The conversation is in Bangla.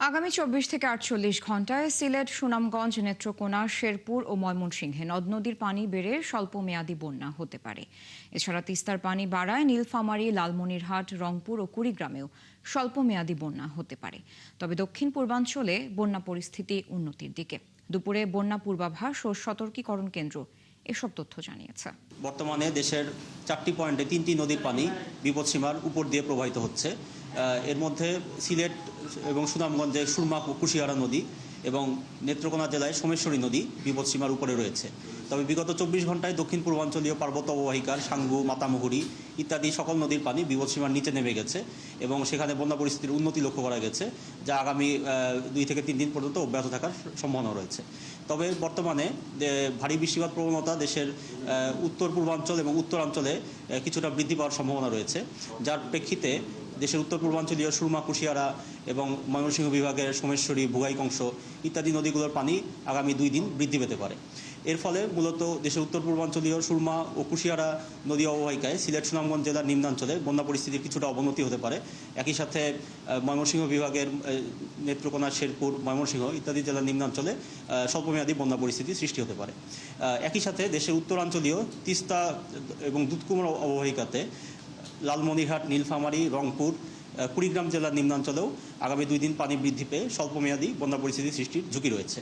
আগামী ২৪ থেকে ৪৮ ঘন্টায় সিলেট, সুনামগঞ্জ, নেত্রকোনা, শেরপুর ও ময়মনসিংহে নদ নদীর পানি বেড়ে স্বল্পমেয়াদী বন্যা হতে পারে। এছাড়া তিস্তার পানি বাড়ায় নীলফামারী, লালমনিরহাট, রংপুর ও কুড়িগ্রামেও স্বল্পমেয়াদী বন্যা হতে পারে। তবে দক্ষিণ পূর্বাঞ্চলে বন্যা পরিস্থিতি উন্নতির দিকে। দুপুরে বন্যা পূর্বাভাস ও সতর্কীকরণ কেন্দ্র এসব তথ্য জানিয়েছে। বর্তমানে দেশের 4টি পয়েন্টে 3টি নদীর পানি বিপদসীমার উপর দিয়ে প্রবাহিত হচ্ছে। এর মধ্যে সিলেট এবং সুনামগঞ্জে সুরমা কুশিয়ারা নদী এবং নেত্রকোনা জেলায় সোমেশ্বরী নদী বিপদসীমার উপরে রয়েছে। তবে বিগত 24 ঘন্টায় দক্ষিণ পূর্বাঞ্চলীয় পার্বত্য অববাহিকার সাঙ্গু, মাতামুহুরী ইত্যাদি সকল নদীর পানি বিপদসীমার নিচে নেমে গেছে এবং সেখানে বন্যা পরিস্থিতির উন্নতি লক্ষ্য করা গেছে, যা আগামী 2 থেকে 3 দিন পর্যন্ত অব্যাহত থাকার সম্ভাবনা রয়েছে। তবে বর্তমানে ভারী বৃষ্টিপাত প্রবণতা দেশের উত্তর পূর্বাঞ্চল এবং উত্তরাঞ্চলে কিছুটা বৃদ্ধি পাওয়ার সম্ভাবনা রয়েছে, যার প্রেক্ষিতে দেশের উত্তর পূর্বাঞ্চলীয় সুরমা, কুশিয়ারা এবং ময়মনসিংহ বিভাগের সোমেশ্বরী, ভোগাইকংস ইত্যাদি নদীগুলোর পানি আগামী 2 দিন বৃদ্ধি পেতে পারে। এর ফলে মূলত দেশের উত্তর পূর্বাঞ্চলীয় সুরমা ও কুশিয়ারা নদী অববাহিকায় সিলেট, সুনামগঞ্জ জেলার নিম্নাঞ্চলে বন্যা পরিস্থিতির কিছুটা অবনতি হতে পারে। একই সাথে ময়মনসিংহ বিভাগের নেত্রকোনা, শেরপুর, ময়মনসিংহ ইত্যাদি জেলার নিম্নাঞ্চলে স্বল্পমেয়াদী বন্যা পরিস্থিতি সৃষ্টি হতে পারে। একই সাথে দেশের উত্তরাঞ্চলীয় তিস্তা এবং দুধকুমার অববাহিকাতে লালমনিরহাট, নীলফামারী, রংপুর, কুড়িগ্রাম জেলার নিম্নাঞ্চলেও আগামী 2 দিন পানি বৃদ্ধি পেয়ে স্বল্পমেয়াদী বন্যা পরিস্থিতি সৃষ্টির ঝুঁকি রয়েছে।